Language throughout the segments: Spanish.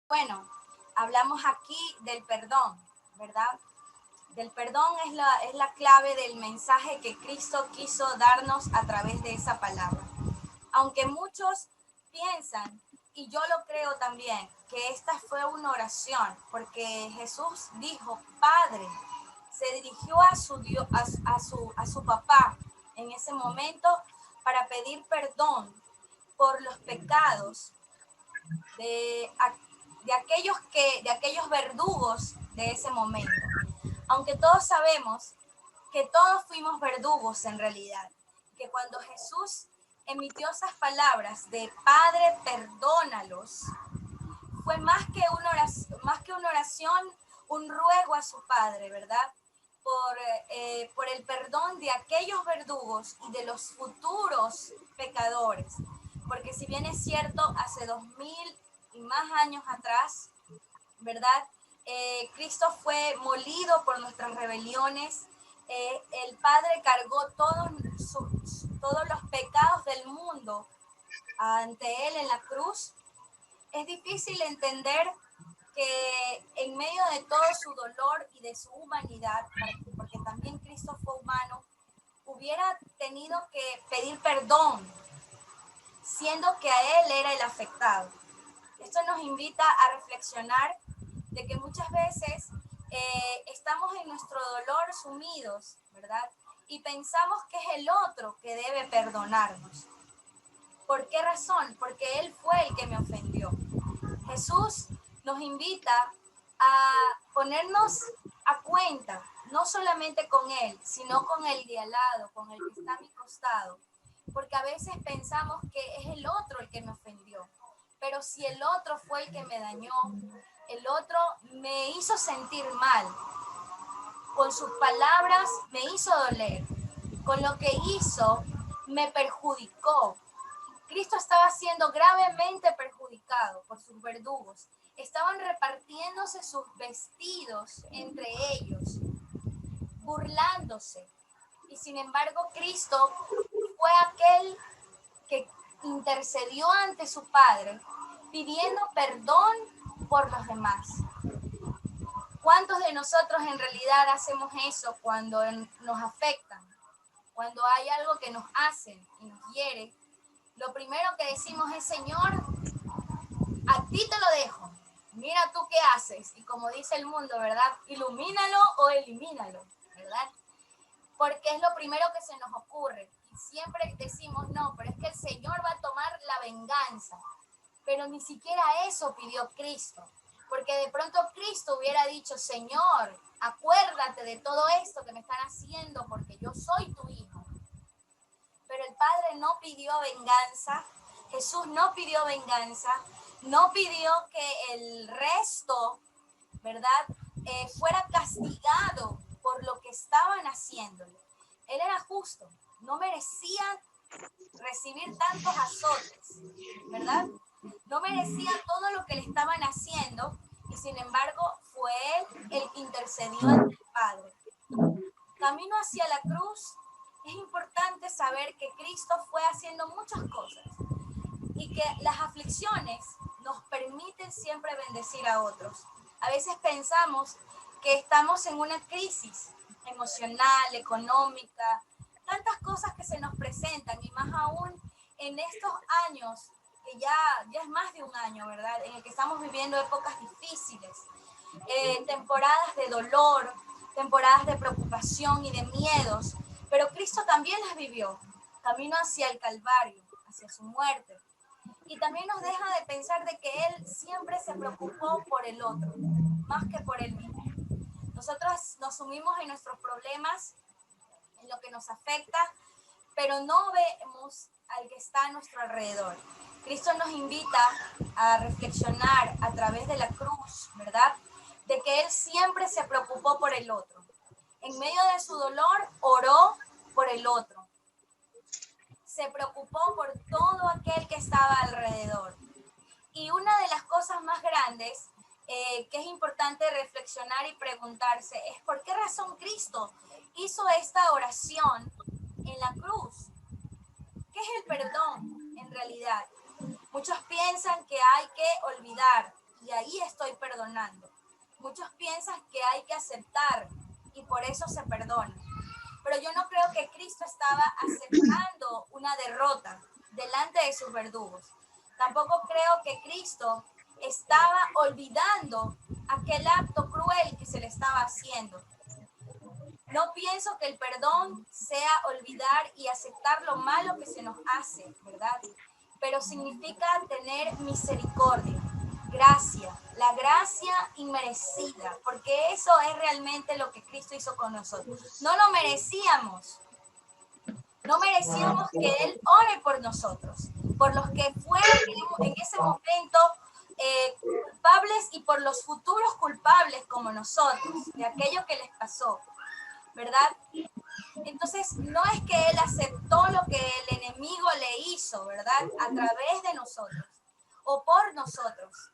Bueno, hablamos aquí del perdón, ¿verdad? Del perdón es la clave del mensaje que Cristo quiso darnos a través de esa palabra. Aunque muchos piensan, y yo lo creo también, que esta fue una oración, porque Jesús dijo, Padre, se dirigió a su, Dios, a su papá en ese momento para pedir perdón por los pecados de, de aquellos verdugos de ese momento. Aunque todos sabemos que todos fuimos verdugos en realidad, que cuando Jesús emitió esas palabras de Padre, perdónalos, fue más que una oración, un ruego a su Padre, ¿verdad? Por el perdón de aquellos verdugos y de los futuros pecadores. Porque si bien es cierto, hace 2000 y más años atrás, ¿verdad? Cristo fue molido por nuestras rebeliones. El Padre cargó todos los pecados del mundo ante Él en la cruz. Es difícil entender que en medio de todo su dolor y de su humanidad, porque también Cristo fue humano, hubiera tenido que pedir perdón, siendo que a Él era el afectado. Esto nos invita a reflexionar de que muchas veces estamos en nuestro dolor sumidos, ¿verdad? Y pensamos que es el otro que debe perdonarnos. ¿Por qué razón? Porque Él fue el que me ofendió. Jesús nos invita a ponernos a cuenta, no solamente con Él, sino con el de al lado, con el que está a mi costado. Porque a veces pensamos que es el otro el que me ofendió. Pero si el otro fue el que me dañó, el otro me hizo sentir mal, con sus palabras me hizo doler, con lo que hizo me perjudicó. Cristo estaba siendo gravemente perjudicado por sus verdugos. Estaban repartiéndose sus vestidos entre ellos, burlándose. Y sin embargo, Cristo fue aquel que intercedió ante su Padre, pidiendo perdón por los demás. ¿Cuántos de nosotros en realidad hacemos eso cuando nos afectan? Cuando hay algo que nos hacen y nos hiere, lo primero que decimos es, Señor, a ti te lo dejo. Mira tú qué haces. Y como dice el mundo, ¿verdad? Ilumínalo o elimínalo, ¿verdad? Porque es lo primero que se nos ocurre. Y siempre decimos, no, pero es que el Señor va a tomar la venganza. Pero ni siquiera eso pidió Cristo. Porque de pronto Cristo hubiera dicho, Señor, acuérdate de todo esto que me están haciendo porque yo soy tu hijo. Pero el Padre no pidió venganza, Jesús no pidió venganza, no pidió que el resto, ¿verdad?, fuera castigado por lo que estaban haciéndole. Él era justo, no merecía recibir tantos azotes, ¿verdad? No merecía todo lo que le estaban haciendo y sin embargo fue él el que intercedió ante el Padre. Camino hacia la cruz, es importante saber que Cristo fue haciendo muchas cosas y que las aflicciones nos permiten siempre bendecir a otros. A veces pensamos que estamos en una crisis emocional, económica, tantas cosas que se nos presentan y más aún en estos años, que ya es más de un año, ¿verdad? En el que estamos viviendo épocas difíciles, temporadas de dolor, temporadas de preocupación y de miedos, pero Cristo también las vivió, camino hacia el Calvario, hacia su muerte. Y también nos deja de pensar de que Él siempre se preocupó por el otro, más que por Él mismo. Nosotros nos sumimos en nuestros problemas, en lo que nos afecta, pero no vemos al que está a nuestro alrededor. Cristo nos invita a reflexionar a través de la cruz, ¿verdad? De que Él siempre se preocupó por el otro. En medio de su dolor, oró por el otro. Se preocupó por todo aquel que estaba alrededor. Y una de las cosas más grandes que es importante reflexionar y preguntarse es por qué razón Cristo hizo esta oración en la cruz. ¿Qué es el perdón en realidad? Muchos piensan que hay que olvidar, y ahí estoy perdonando. Muchos piensan que hay que aceptar y por eso se perdona. Pero yo no creo que Cristo estaba aceptando una derrota delante de sus verdugos. Tampoco creo que Cristo estaba olvidando aquel acto cruel que se le estaba haciendo. No pienso que el perdón sea olvidar y aceptar lo malo que se nos hace, ¿verdad? Pero significa tener misericordia, gracia, la gracia inmerecida, porque eso es realmente lo que Cristo hizo con nosotros. No lo merecíamos. No merecíamos que Él ore por nosotros, por los que fueron en ese momento culpables y por los futuros culpables como nosotros, de aquello que les pasó, ¿verdad? Entonces, no es que Él aceptó lo que el enemigo le hizo, ¿verdad? A través de nosotros o por nosotros,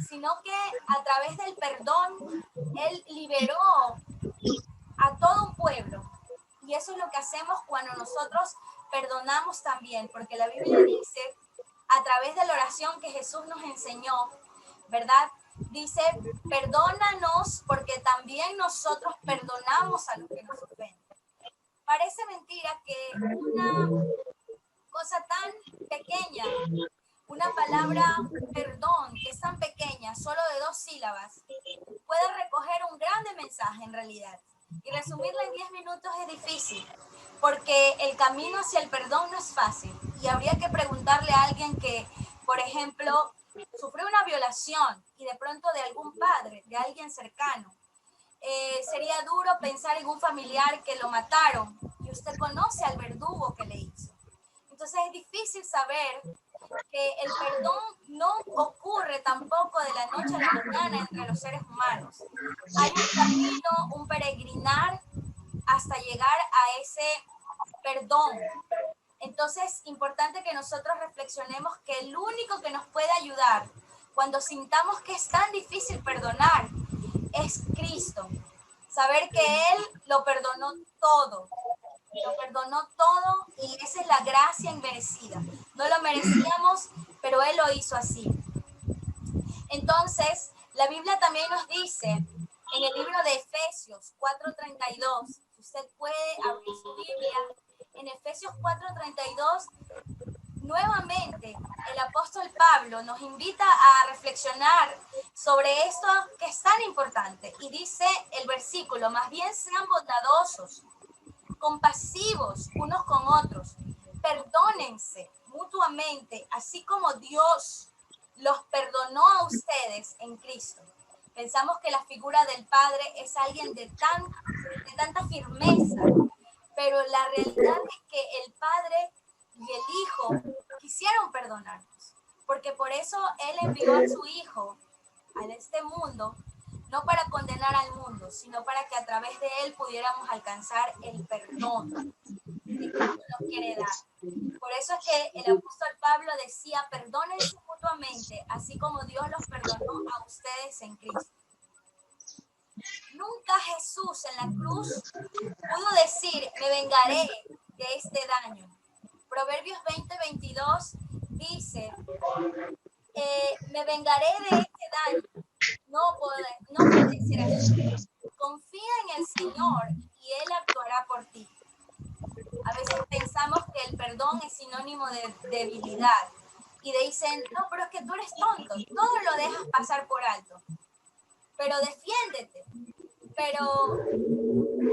sino que a través del perdón, Él liberó a todo un pueblo. Y eso es lo que hacemos cuando nosotros perdonamos también, porque la Biblia dice, a través de la oración que Jesús nos enseñó, ¿verdad? Dice, perdónanos porque también nosotros perdonamos a los que nos ofenden. Parece mentira que una cosa tan pequeña, una palabra perdón, que es tan pequeña, solo de 2 sílabas, puede recoger un grande mensaje en realidad. Y resumirlo en 10 minutos es difícil, porque el camino hacia el perdón no es fácil. Y habría que preguntarle a alguien que, por ejemplo, sufrió una violación y de pronto de algún padre, de alguien cercano. Sería duro pensar en un familiar que lo mataron y usted conoce al verdugo que le hizo. Entonces es difícil saber que el perdón no ocurre tampoco de la noche a la mañana entre los seres humanos. Hay un camino, un peregrinar hasta llegar a ese perdón. Entonces, importante que nosotros reflexionemos que el único que nos puede ayudar cuando sintamos que es tan difícil perdonar es Cristo. Saber que Él lo perdonó todo. Lo perdonó todo y esa es la gracia inmerecida. No lo merecíamos, pero Él lo hizo así. Entonces, la Biblia también nos dice en el libro de Efesios 4:32, usted puede abrir su Biblia, en Efesios 4:32, nuevamente el apóstol Pablo nos invita a reflexionar sobre esto que es tan importante. Y dice el versículo, más bien sean bondadosos, compasivos unos con otros, perdónense mutuamente, así como Dios los perdonó a ustedes en Cristo. Pensamos que la figura del Padre es alguien de tanta firmeza, pero la realidad es que el Padre y el Hijo quisieron perdonarnos, porque por eso Él envió a su Hijo a este mundo, no para condenar al mundo, sino para que a través de Él pudiéramos alcanzar el perdón que Cristo nos quiere dar. Por eso es que el apóstol Pablo decía, perdónense mutuamente, así como Dios los perdonó a ustedes en Cristo. Nunca Jesús en la cruz pudo decir, me vengaré de este daño. Proverbios 20:22 dice, me vengaré de este daño. No puede ser así. Confía en el Señor y Él actuará por ti. A veces pensamos que el perdón es sinónimo de debilidad. Y dicen, no, pero es que tú eres tonto, todo lo dejas pasar por alto. Pero defiéndete. Pero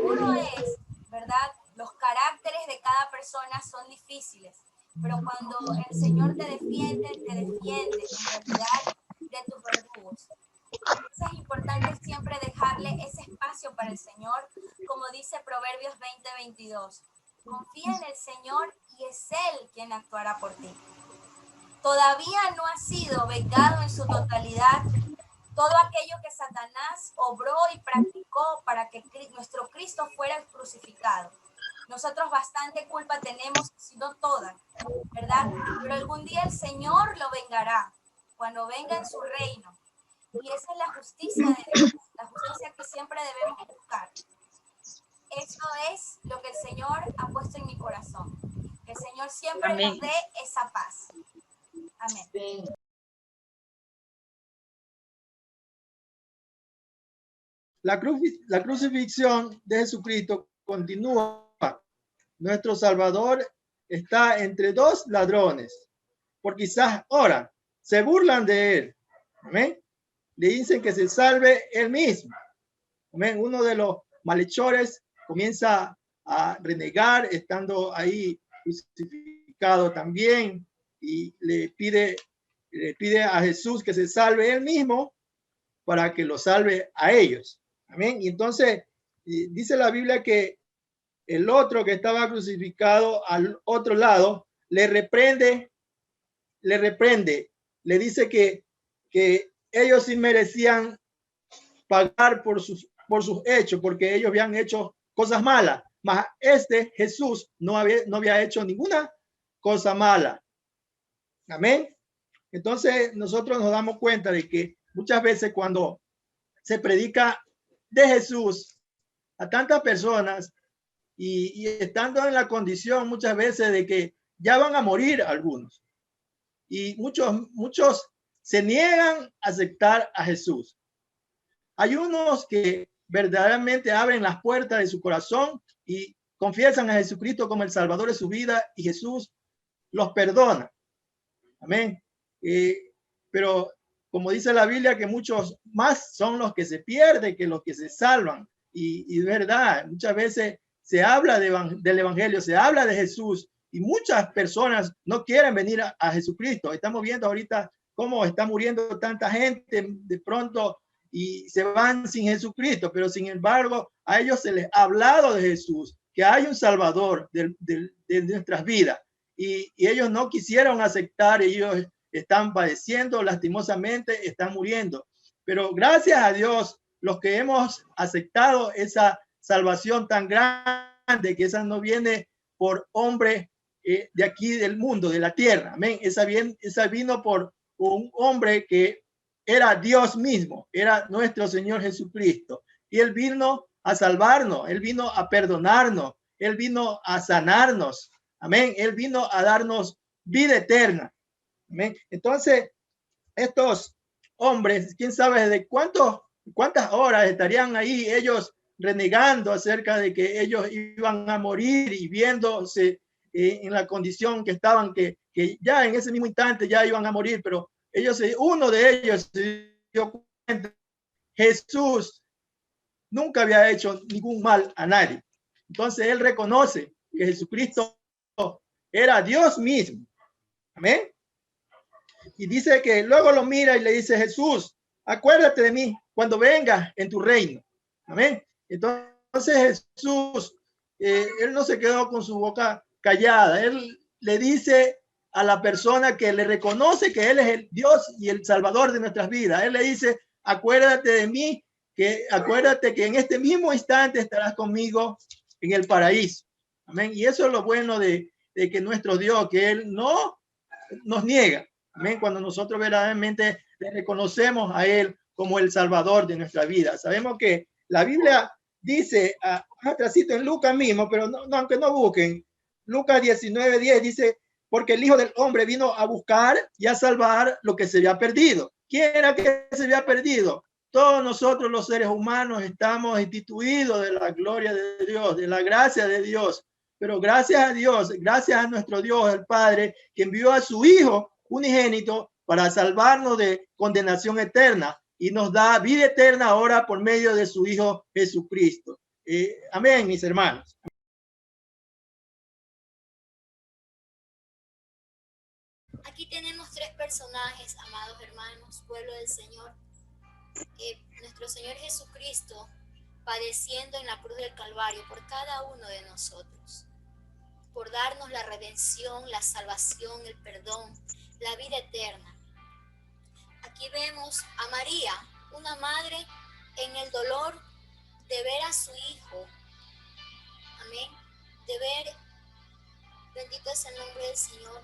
uno es, ¿verdad? Los caracteres de cada persona son difíciles. Pero cuando el Señor te defiende en realidad de tus verdugos. Entonces es importante siempre dejarle ese espacio para el Señor, como dice Proverbios 20:22. Confía en el Señor y es Él quien actuará por ti. Todavía no ha sido vengado en su totalidad todo aquello que Satanás obró y practicó para que nuestro Cristo fuera crucificado. Nosotros bastante culpa tenemos, si no toda, ¿verdad? Pero algún día el Señor lo vengará, cuando venga en su reino. Y esa es la justicia de Dios, la justicia que siempre debemos buscar. Eso es lo que el Señor ha puesto en mi corazón. Que el Señor siempre nos dé esa paz. Amén. La crucifixión de Jesucristo continúa. Nuestro Salvador está entre dos ladrones. Por quizás ahora se burlan de él. ¿Amén? Le dicen que se salve él mismo. ¿Amén? Uno de los malhechores comienza a renegar estando ahí crucificado también y le pide a Jesús que se salve él mismo para que lo salve a ellos. Amén. Y entonces dice la Biblia que el otro que estaba crucificado al otro lado le reprende, le dice que ellos sí merecían pagar por sus hechos, porque ellos habían hecho cosas malas, mas este Jesús no había hecho ninguna cosa mala. Amén. Entonces nosotros nos damos cuenta de que muchas veces cuando se predica de Jesús a tantas personas y estando en la condición muchas veces de que ya van a morir algunos y muchos se niegan a aceptar a Jesús. Hay unos que verdaderamente abren las puertas de su corazón y confiesan a Jesucristo como el Salvador de su vida y Jesús los perdona. Amén. Pero como dice la Biblia, que muchos más son los que se pierden que los que se salvan. Y verdad, muchas veces se habla del Evangelio, se habla de Jesús y muchas personas no quieren venir a Jesucristo. Estamos viendo ahorita cómo está muriendo tanta gente de pronto y se van sin Jesucristo, pero sin embargo a ellos se les ha hablado de Jesús, que hay un Salvador de nuestras vidas. Y ellos no quisieron aceptar, ellos están padeciendo, lastimosamente están muriendo. Pero gracias a Dios, los que hemos aceptado esa salvación tan grande, que esa no viene por hombre de aquí del mundo, de la tierra, amén. Esa vino por un hombre que era Dios mismo, era nuestro Señor Jesucristo. Y Él vino a salvarnos, Él vino a perdonarnos, Él vino a sanarnos. Amén. Él vino a darnos vida eterna. Amén. Entonces, estos hombres, quién sabe de cuántas horas estarían ahí ellos renegando acerca de que ellos iban a morir y viéndose en la condición que estaban, que ya en ese mismo instante ya iban a morir, pero uno de ellos se dio cuenta, Jesús nunca había hecho ningún mal a nadie. Entonces él reconoce que Jesucristo era Dios mismo. Amén. Y dice que luego lo mira y le dice, Jesús, acuérdate de mí cuando venga en tu reino. Amén. Entonces Jesús, él no se quedó con su boca callada. Él le dice a la persona que le reconoce que Él es el Dios y el Salvador de nuestras vidas. Él le dice, acuérdate de mí, acuérdate que en este mismo instante estarás conmigo en el paraíso. Amén. Y eso es lo bueno de que nuestro Dios, que Él no nos niega. Amén. Cuando nosotros verdaderamente le reconocemos a Él como el Salvador de nuestra vida. Sabemos que la Biblia dice, atrásito en Lucas mismo, pero no, aunque no busquen, Lucas 19:10 dice, porque el Hijo del Hombre vino a buscar y a salvar lo que se había perdido. ¿Quién era que se había perdido? Todos nosotros los seres humanos estamos instituidos de la gloria de Dios, de la gracia de Dios. Pero gracias a Dios, gracias a nuestro Dios, el Padre, que envió a su Hijo unigénito para salvarnos de condenación eterna y nos da vida eterna ahora por medio de su Hijo Jesucristo. Amén, mis hermanos. Aquí tenemos tres personajes, amados hermanos, pueblo del Señor. Nuestro Señor Jesucristo padeciendo en la cruz del Calvario por cada uno de nosotros, por darnos la redención, la salvación, el perdón, la vida eterna. Aquí vemos a María, una madre en el dolor de ver a su hijo, amén, de ver, bendito es el nombre del Señor,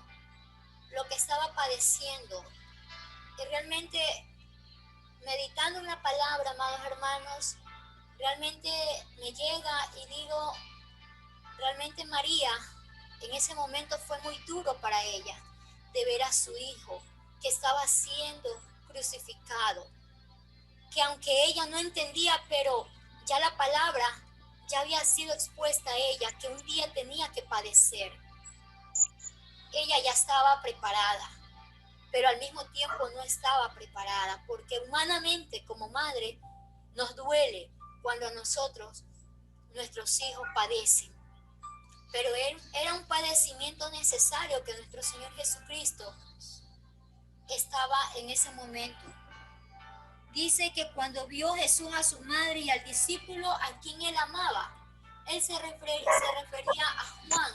lo que estaba padeciendo. Y realmente, meditando en la palabra, amados hermanos, realmente me llega y digo, realmente María en ese momento fue muy duro para ella de ver a su hijo que estaba siendo crucificado. que aunque ella no entendía, pero ya la palabra ya había sido expuesta a ella, que un día tenía que padecer. Ella ya estaba preparada, pero al mismo tiempo no estaba preparada, porque humanamente como madre nos duele cuando nosotros, nuestros hijos padecen. Pero era un padecimiento necesario que nuestro Señor Jesucristo estaba en ese momento. Dice que cuando vio Jesús a su madre y al discípulo a quien él amaba, él se refería a Juan,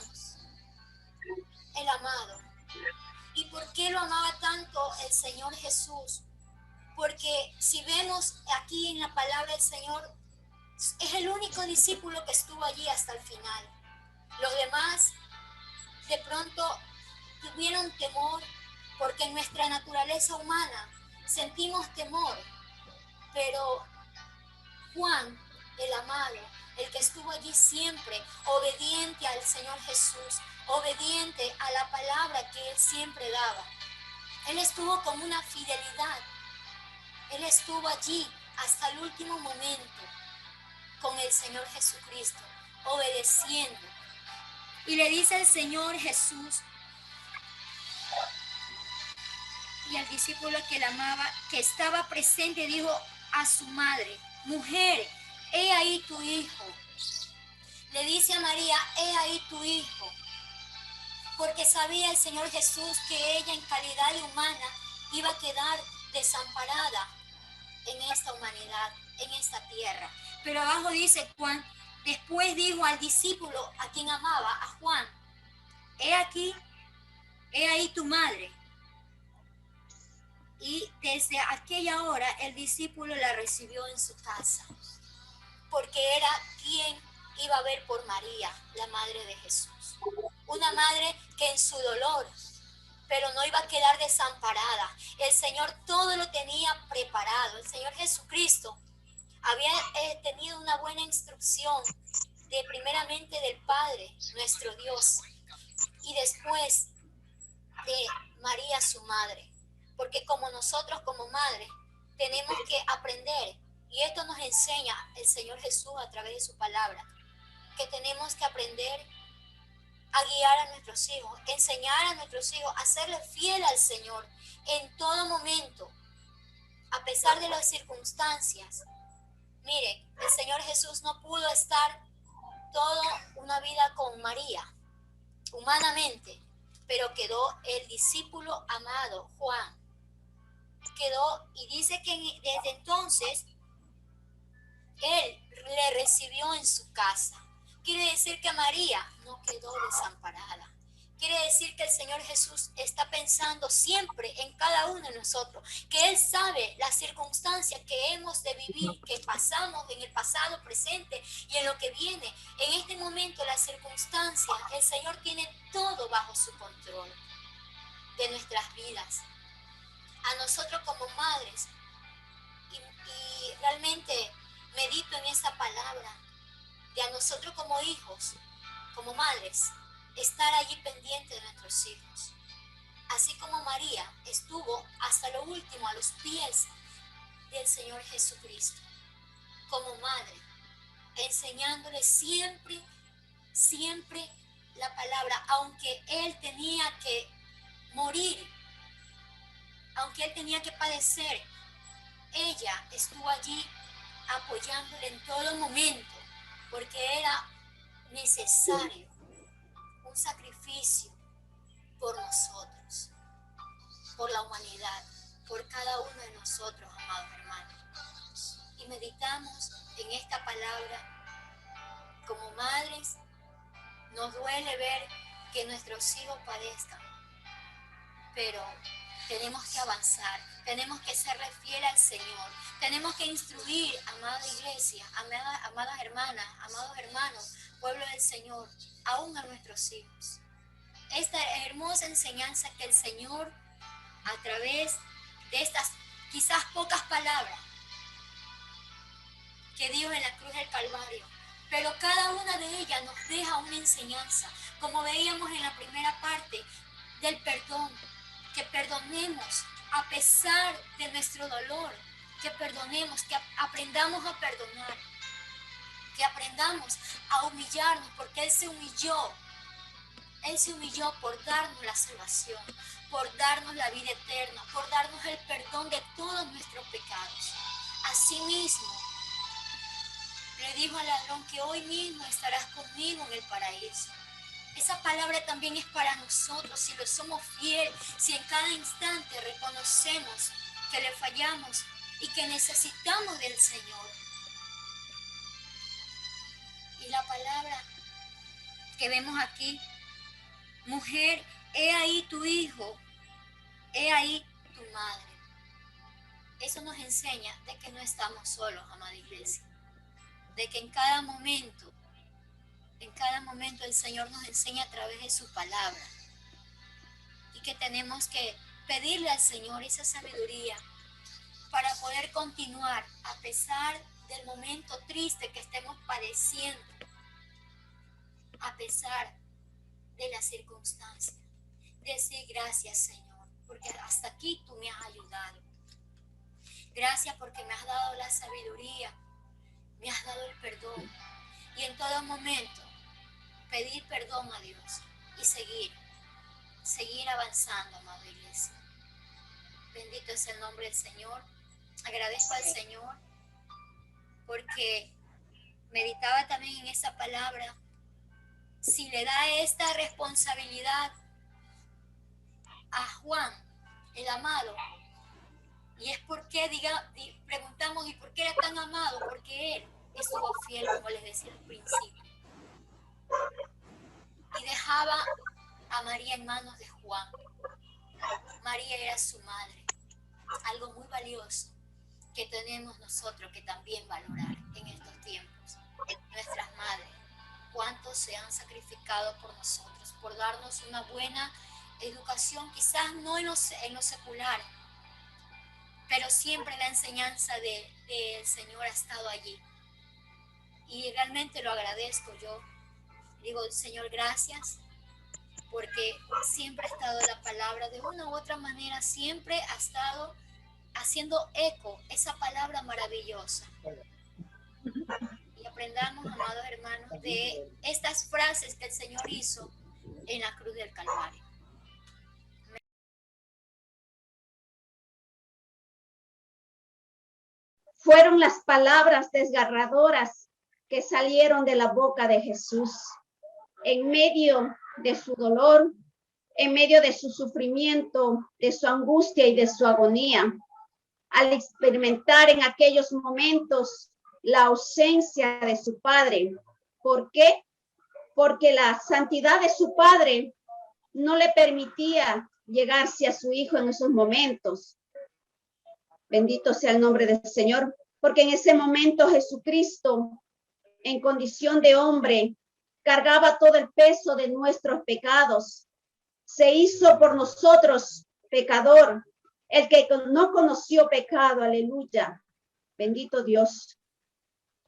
el amado. ¿Y por qué lo amaba tanto el Señor Jesús? Porque si vemos aquí en la palabra del Señor, es el único discípulo que estuvo allí hasta el final. Los demás de pronto tuvieron temor, porque en nuestra naturaleza humana sentimos temor. Pero Juan, el amado, el que estuvo allí siempre, obediente al Señor Jesús, obediente a la palabra que él siempre daba. Él estuvo con una fidelidad. Él estuvo allí hasta el último momento con el Señor Jesucristo, obedeciendo. Y le dice el Señor Jesús y al discípulo que la amaba, que estaba presente, dijo a su madre: mujer, he ahí tu hijo. Le dice a María: he ahí tu hijo. Porque sabía el Señor Jesús que ella en calidad de humana iba a quedar desamparada en esta humanidad, en esta tierra. Pero abajo dice Juan, después dijo al discípulo a quien amaba, a Juan: he aquí, he ahí tu madre. Y desde aquella hora el discípulo la recibió en su casa, porque era quien iba a ver por María, la madre de Jesús. Una madre que en su dolor, pero no iba a quedar desamparada. El Señor todo lo tenía preparado. El Señor Jesucristo había tenido una buena instrucción de primeramente del Padre, nuestro Dios, y después de María, su madre. Porque como nosotros como madre tenemos que aprender, y esto nos enseña el Señor Jesús a través de su palabra, que tenemos que aprender a guiar a nuestros hijos, enseñar a nuestros hijos a serle fiel al Señor en todo momento, a pesar de las circunstancias. Mire, el Señor Jesús no pudo estar toda una vida con María, humanamente, pero quedó el discípulo amado, Juan. Quedó, y dice que desde entonces él le recibió en su casa. Quiere decir que María no quedó desamparada. Quiere decir que el Señor Jesús está pensando siempre en cada uno de nosotros, que Él sabe las circunstancias que hemos de vivir, que pasamos en el pasado, presente y en lo que viene. En este momento, las circunstancias, el Señor tiene todo bajo su control de nuestras vidas. A nosotros como madres, y realmente medito en esa palabra, de a nosotros como hijos, como madres, estar allí pendiente de nuestros hijos. Así como María estuvo hasta lo último a los pies del Señor Jesucristo, como madre, enseñándole siempre, siempre la palabra, aunque Él tenía que morir, aunque Él tenía que padecer, ella estuvo allí apoyándole en todo momento, porque era necesario un sacrificio por nosotros, por la humanidad, por cada uno de nosotros, amados hermanos. Y meditamos en esta palabra. Como madres, nos duele ver que nuestros hijos padezcan, pero tenemos que avanzar, tenemos que serle fiel al Señor, tenemos que instruir, amada iglesia, amadas hermanas, amados hermanos, pueblo del Señor, aún a nuestros hijos. Esta hermosa enseñanza que el Señor, a través de estas quizás pocas palabras que dio en la cruz del Calvario, pero cada una de ellas nos deja una enseñanza, como veíamos en la primera parte del perdón, que perdonemos a pesar de nuestro dolor, que perdonemos, que aprendamos a perdonar, que aprendamos a humillarnos, porque Él se humilló por darnos la salvación, por darnos la vida eterna, por darnos el perdón de todos nuestros pecados. Asimismo, le dijo al ladrón que hoy mismo estarás conmigo en el paraíso. Esa palabra también es para nosotros, si lo somos fieles, si en cada instante reconocemos que le fallamos y que necesitamos del Señor. Y la palabra que vemos aquí, mujer, he ahí tu hijo, he ahí tu madre. Eso nos enseña de que no estamos solos, amada iglesia, de que en cada momento el Señor nos enseña a través de su palabra y que tenemos que pedirle al Señor esa sabiduría para poder continuar a pesar del momento triste que estemos padeciendo, a pesar de las circunstancias. Decir gracias, Señor, porque hasta aquí tú me has ayudado. Gracias porque me has dado la sabiduría, me has dado el perdón. Y en todo momento pedir perdón a Dios y seguir avanzando, amada iglesia. Bendito es el nombre del Señor. Agradezco al Señor porque meditaba también en esa palabra. Si le da esta responsabilidad a Juan, el amado, y es porque preguntamos, ¿y por qué era tan amado? Porque él estuvo fiel, como les decía al principio, y dejaba a María en manos de Juan. María era su madre, algo muy valioso que tenemos nosotros que también valorar en estos tiempos. Nuestras madres, cuántos se han sacrificado por nosotros, por darnos una buena educación, quizás no en lo secular, pero siempre la enseñanza del Señor ha estado allí. Y realmente lo agradezco. Yo digo, Señor, gracias, porque siempre ha estado la palabra, de una u otra manera, siempre ha estado haciendo eco esa palabra maravillosa. Y aprendamos, amados hermanos, de estas frases que el Señor hizo en la cruz del Calvario. Fueron las palabras desgarradoras que salieron de la boca de Jesús en medio de su dolor, en medio de su sufrimiento, de su angustia y de su agonía. Al experimentar en aquellos momentos la ausencia de su Padre. ¿Por qué? Porque la santidad de su Padre no le permitía llegarse a su Hijo en esos momentos. Bendito sea el nombre del Señor, porque en ese momento Jesucristo, en condición de hombre, cargaba todo el peso de nuestros pecados. Se hizo por nosotros pecador, el que no conoció pecado, aleluya. Bendito Dios.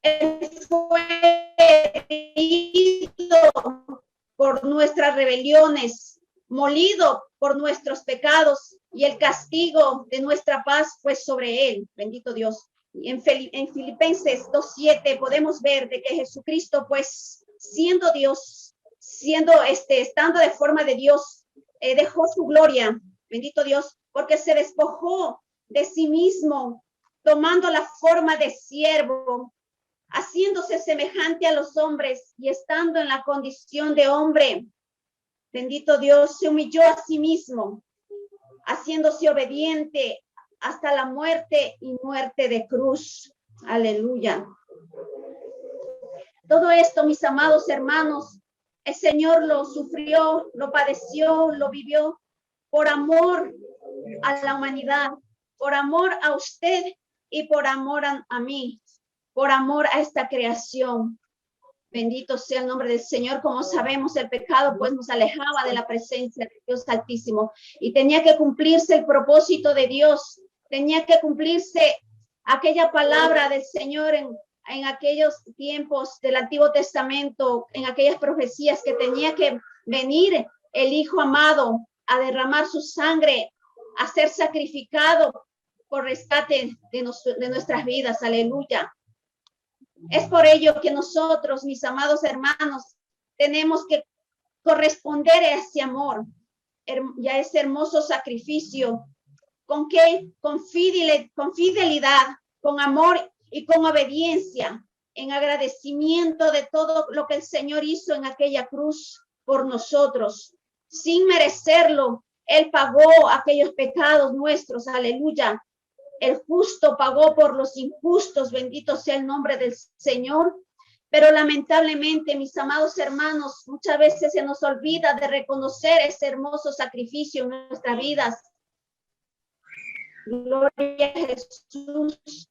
Él fue herido por nuestras rebeliones, molido por nuestros pecados, y el castigo de nuestra paz fue sobre él. Bendito Dios. Y en Filipenses 2:7 podemos ver de que Jesucristo, pues, siendo Dios, estando de forma de Dios, dejó su gloria. Bendito Dios, porque se despojó de sí mismo, tomando la forma de siervo, haciéndose semejante a los hombres y estando en la condición de hombre. Bendito Dios, se humilló a sí mismo, haciéndose obediente hasta la muerte y muerte de cruz. Aleluya. Todo esto, mis amados hermanos, el Señor lo sufrió, lo padeció, lo vivió por amor a la humanidad, por amor a usted y por amor a mí, por amor a esta creación. Bendito sea el nombre del Señor. Como sabemos, el pecado pues nos alejaba de la presencia de Dios Altísimo y tenía que cumplirse el propósito de Dios, tenía que cumplirse aquella palabra del Señor en aquellos tiempos del Antiguo Testamento, en aquellas profecías, que tenía que venir el Hijo amado a derramar su sangre, a ser sacrificado por rescate de nuestras vidas. Aleluya. Es por ello que nosotros, mis amados hermanos, tenemos que corresponder a ese amor y a ese hermoso sacrificio. ¿Con qué? Con fidelidad, con amor y con obediencia, en agradecimiento de todo lo que el Señor hizo en aquella cruz por nosotros. Sin merecerlo, Él pagó aquellos pecados nuestros. Aleluya. El justo pagó por los injustos. Bendito sea el nombre del Señor. Pero lamentablemente, mis amados hermanos, muchas veces se nos olvida de reconocer ese hermoso sacrificio en nuestras vidas. Gloria a Jesús.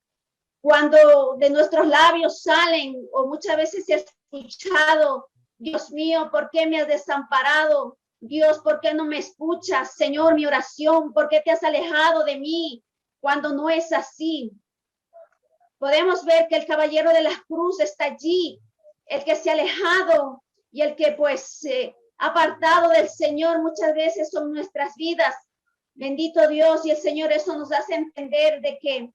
Cuando de nuestros labios salen, o muchas veces he escuchado, Dios mío, ¿por qué me has desamparado? Dios, ¿por qué no me escuchas? Señor, mi oración, ¿por qué te has alejado de mí? Cuando no es así. Podemos ver que el caballero de la cruz está allí, el que se ha alejado y el que pues apartado del Señor muchas veces son nuestras vidas. Bendito Dios, y el Señor eso nos hace entender de que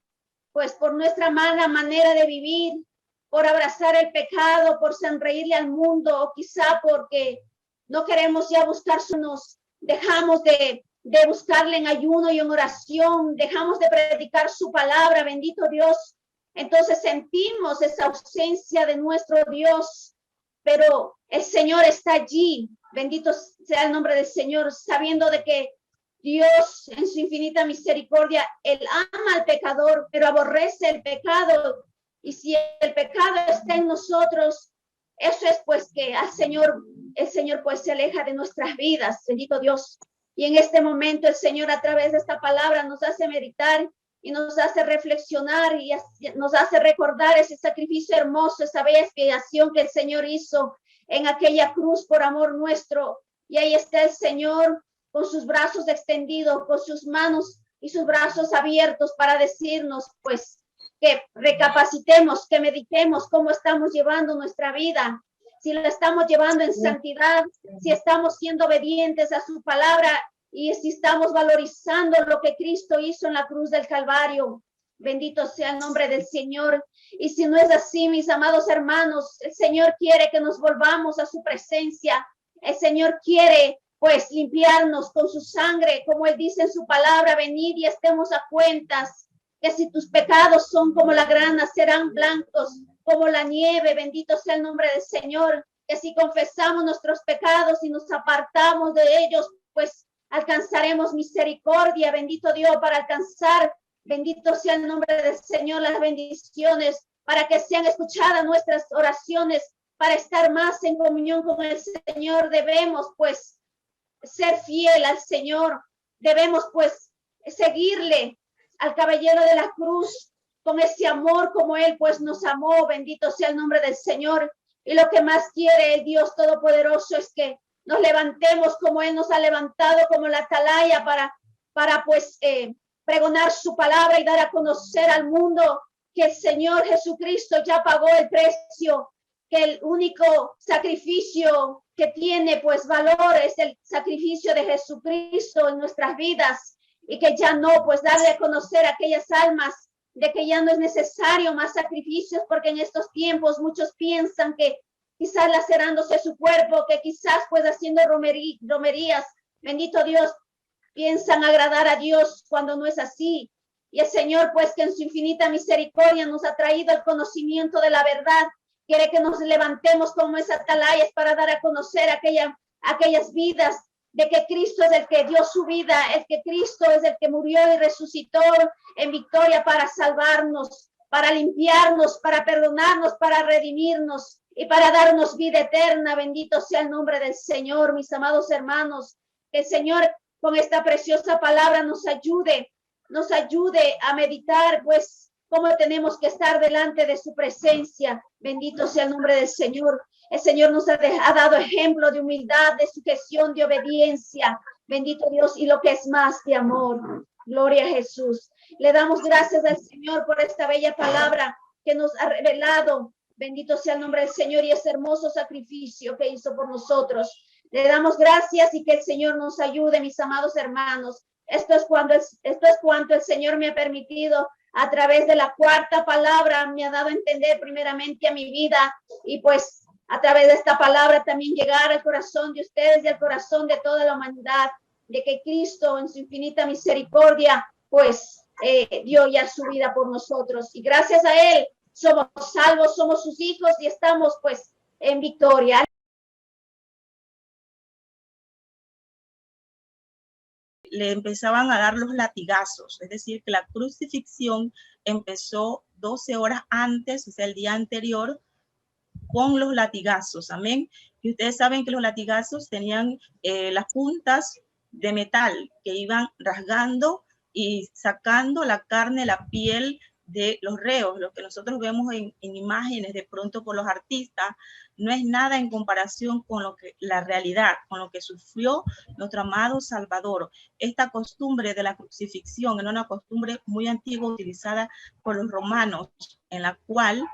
pues por nuestra mala manera de vivir, por abrazar el pecado, por sonreírle al mundo, o quizá porque no queremos ya buscarnos, dejamos de buscarle en ayuno y en oración, dejamos de predicar su palabra, bendito Dios. Entonces sentimos esa ausencia de nuestro Dios, pero el Señor está allí, bendito sea el nombre del Señor, sabiendo de que Dios en su infinita misericordia, Él ama al pecador, pero aborrece el pecado. Y si el pecado está en nosotros, eso es pues que el Señor pues se aleja de nuestras vidas, bendito Dios. Y en este momento el Señor a través de esta palabra nos hace meditar y nos hace reflexionar y nos hace recordar ese sacrificio hermoso, esa bella expiación que el Señor hizo en aquella cruz por amor nuestro. Y ahí está el Señor con sus brazos extendidos, con sus manos y sus brazos abiertos para decirnos, pues, que recapacitemos, que meditemos cómo estamos llevando nuestra vida, si la estamos llevando en santidad, si estamos siendo obedientes a su palabra y si estamos valorizando lo que Cristo hizo en la cruz del Calvario. Bendito sea el nombre del Señor. Y si no es así, mis amados hermanos, el Señor quiere que nos volvamos a su presencia. El Señor quiere pues limpiarnos con su sangre, como Él dice en su palabra, venid y estemos a cuentas, que si tus pecados son como la grana, serán blancos como la nieve, bendito sea el nombre del Señor, que si confesamos nuestros pecados y nos apartamos de ellos, pues alcanzaremos misericordia, bendito Dios, para alcanzar, bendito sea el nombre del Señor, las bendiciones, para que sean escuchadas nuestras oraciones, para estar más en comunión con el Señor, debemos pues ser fiel al Señor, debemos pues seguirle al caballero de la cruz con ese amor como Él pues nos amó, bendito sea el nombre del Señor. Y lo que más quiere el Dios Todopoderoso es que nos levantemos como Él nos ha levantado, como la atalaya para pues pregonar su palabra y dar a conocer al mundo que el Señor Jesucristo ya pagó el precio, que el único sacrificio que tiene pues valor es el sacrificio de Jesucristo en nuestras vidas, y que ya no pues darle a conocer a aquellas almas de que ya no es necesario más sacrificios, porque en estos tiempos muchos piensan que quizás lacerándose su cuerpo, que quizás pues haciendo romerías, bendito Dios, piensan agradar a Dios cuando no es así. Y el Señor pues que en su infinita misericordia nos ha traído el conocimiento de la verdad, quiere que nos levantemos como esas atalayas para dar a conocer aquellas vidas de que Cristo es el que dio su vida, el que Cristo es el que murió y resucitó en victoria para salvarnos, para limpiarnos, para perdonarnos, para redimirnos y para darnos vida eterna. Bendito sea el nombre del Señor, mis amados hermanos. Que el Señor con esta preciosa palabra nos ayude a meditar pues cómo tenemos que estar delante de su presencia. Bendito sea el nombre del Señor. El Señor nos ha dado ejemplo de humildad, de sujeción, de obediencia. Bendito Dios, y lo que es más, de amor. Gloria a Jesús. Le damos gracias al Señor por esta bella palabra que nos ha revelado. Bendito sea el nombre del Señor y ese hermoso sacrificio que hizo por nosotros. Le damos gracias y que el Señor nos ayude, mis amados hermanos. Esto es cuanto el Señor me ha permitido a través de la cuarta palabra, me ha dado a entender primeramente a mi vida, y pues a través de esta palabra también llegar al corazón de ustedes y al corazón de toda la humanidad, de que Cristo en su infinita misericordia pues dio ya su vida por nosotros, y gracias a Él somos salvos, somos sus hijos y estamos pues en victoria. Le empezaban a dar los latigazos, es decir, que la crucifixión empezó 12 horas antes, o sea, el día anterior, con los latigazos, amén. Y ustedes saben que los latigazos tenían las puntas de metal que iban rasgando y sacando la carne, la piel de los reos. Lo que nosotros vemos en imágenes de pronto por los artistas no es nada en comparación con lo que la realidad, con lo que sufrió nuestro amado Salvador. Esta costumbre de la crucifixión era una costumbre muy antigua utilizada por los romanos, en la cual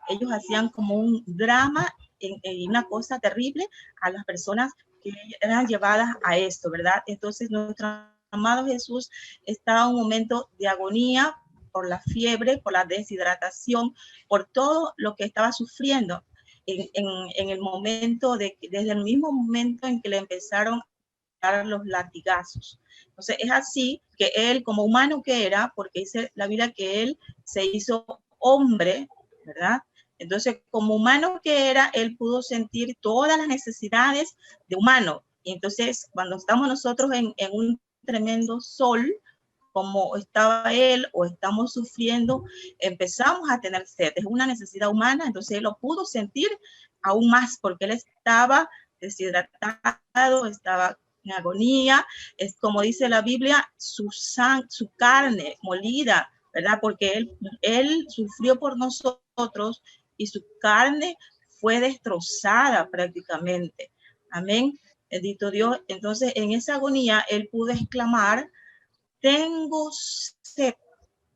ellos hacían como un drama y una cosa terrible a las personas que eran llevadas a esto, ¿verdad? Entonces nuestro amado Jesús estaba en un momento de agonía por la fiebre, por la deshidratación, por todo lo que estaba sufriendo en el momento, desde el mismo momento en que le empezaron a dar los latigazos. Entonces es así que él, como humano que era, porque dice la Biblia que él se hizo hombre, ¿verdad? Entonces, como humano que era, él pudo sentir todas las necesidades de humano. Y entonces, cuando estamos nosotros en un tremendo sol, como estaba él o estamos sufriendo, empezamos a tener sed. Es una necesidad humana, entonces él lo pudo sentir aún más porque él estaba deshidratado, estaba en agonía. Es como dice la Biblia, su carne molida, ¿verdad? Porque él sufrió por nosotros y su carne fue destrozada prácticamente. Amén. Bendito Dios. Entonces, en esa agonía, él pudo exclamar: tengo sed.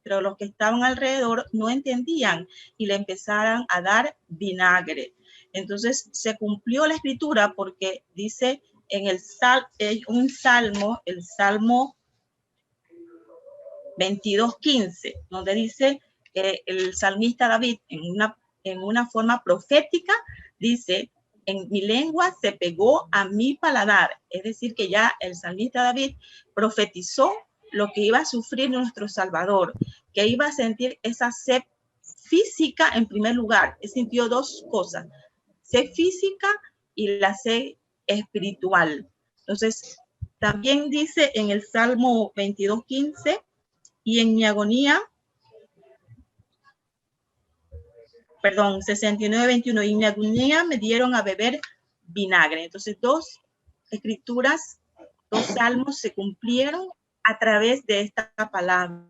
Pero los que estaban alrededor no entendían y le empezaron a dar vinagre. Entonces se cumplió la escritura porque dice en un salmo, el Salmo 22:15, donde dice el salmista David en una forma profética, dice: en mi lengua se pegó a mi paladar. Es decir, que ya el salmista David profetizó lo que iba a sufrir nuestro Salvador, que iba a sentir esa sed física en primer lugar. Él sintió dos cosas: sed física y la sed espiritual. Entonces, también dice en el Salmo 22:15, y en mi agonía, 69:21, y en mi agonía me dieron a beber vinagre. Entonces, dos escrituras, dos salmos se cumplieron a través de esta palabra.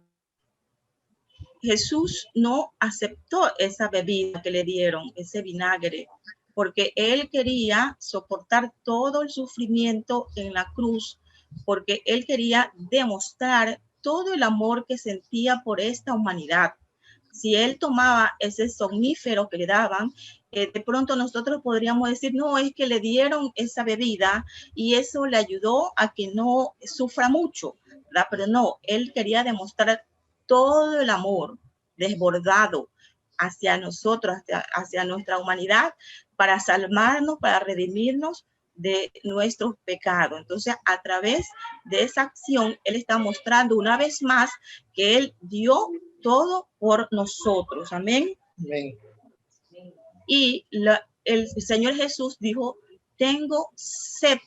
Jesús no aceptó esa bebida que le dieron, ese vinagre, porque él quería soportar todo el sufrimiento en la cruz, porque él quería demostrar todo el amor que sentía por esta humanidad. Si él tomaba ese somnífero que le daban, de pronto nosotros podríamos decir: no, es que le dieron esa bebida y eso le ayudó a que no sufra mucho, ¿verdad? Pero no, él quería demostrar todo el amor desbordado hacia nosotros, hacia nuestra humanidad, para salvarnos, para redimirnos de nuestros pecados. Entonces, a través de esa acción, él está mostrando una vez más que él dio todo por nosotros. Amén. Amén. Y el Señor Jesús dijo: tengo sed,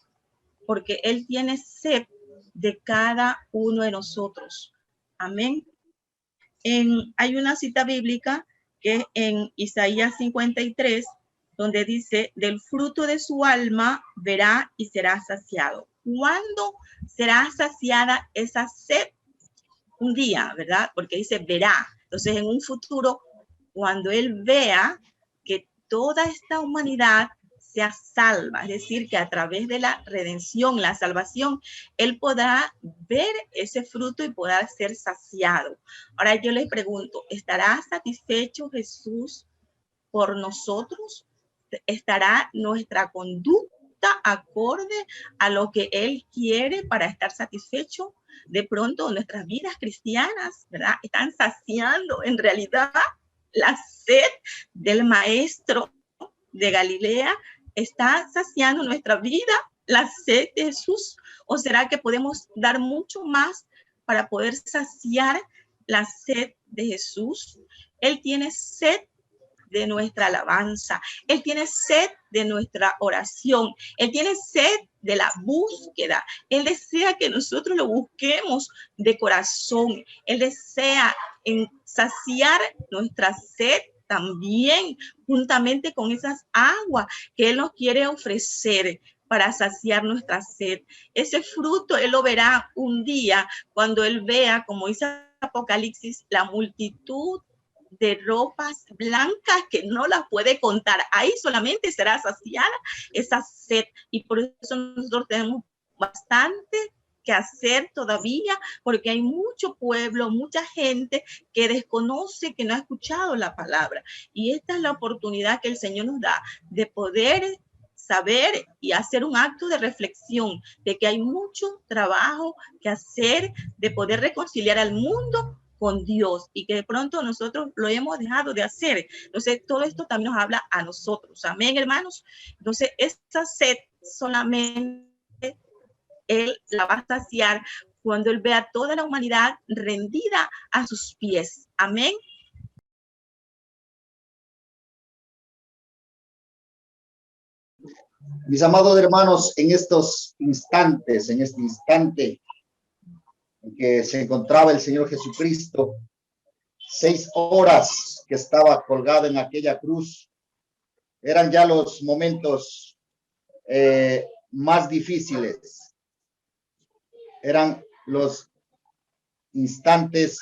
porque él tiene sed de cada uno de nosotros. Amén. Hay una cita bíblica que es en Isaías 53, donde dice: del fruto de su alma verá y será saciado. ¿Cuándo será saciada esa sed? Un día, ¿verdad? Porque dice verá. Entonces, en un futuro, cuando él vea que toda esta humanidad sea salva, es decir, que a través de la redención, la salvación, él podrá ver ese fruto y podrá ser saciado. Ahora yo les pregunto, ¿estará satisfecho Jesús por nosotros? ¿Estará nuestra conducta acorde a lo que él quiere para estar satisfecho? de pronto nuestras vidas cristianas, ¿verdad? Están saciando en realidad la sed del Maestro de Galilea, está saciando nuestra vida la sed de Jesús, o será que podemos dar mucho más para poder saciar la sed de Jesús. Él tiene sed de nuestra alabanza, Él tiene sed de nuestra oración, Él tiene sed de la búsqueda, Él desea que nosotros lo busquemos de corazón, Él desea saciar nuestra sed también, juntamente con esas aguas que Él nos quiere ofrecer para saciar nuestra sed. Ese fruto Él lo verá un día cuando Él vea, como dice Apocalipsis, la multitud de ropas blancas que no las puede contar. Ahí solamente será saciada esa sed, y por eso nosotros tenemos bastante que hacer todavía, porque hay mucho pueblo, mucha gente que desconoce, que no ha escuchado la palabra, y esta es la oportunidad que el Señor nos da de poder saber y hacer un acto de reflexión de que hay mucho trabajo que hacer, de poder reconciliar al mundo con Dios, y que de pronto nosotros lo hemos dejado de hacer. Entonces, todo esto también nos habla a nosotros. Amén, hermanos. Entonces, esta sed solamente Él la va a saciar cuando Él vea toda la humanidad rendida a sus pies. Amén. Mis amados hermanos, en estos instantes, en este instante en que se encontraba el Señor Jesucristo, 6 horas que estaba colgado en aquella cruz, eran ya los momentos más difíciles, eran los instantes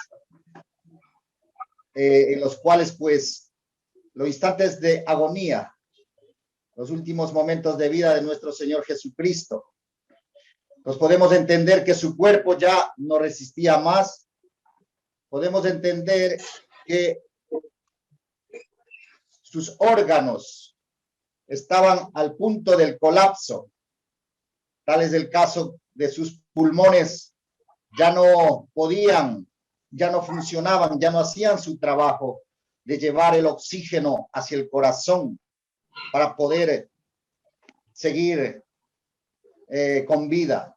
en los cuales, pues, los instantes de agonía, los últimos momentos de vida de nuestro Señor Jesucristo. Nos podemos entender que su cuerpo ya no resistía más. Podemos entender que sus órganos estaban al punto del colapso. Tal es el caso de sus pulmones. Ya no podían, ya no funcionaban, ya no hacían su trabajo de llevar el oxígeno hacia el corazón para poder seguir con vida,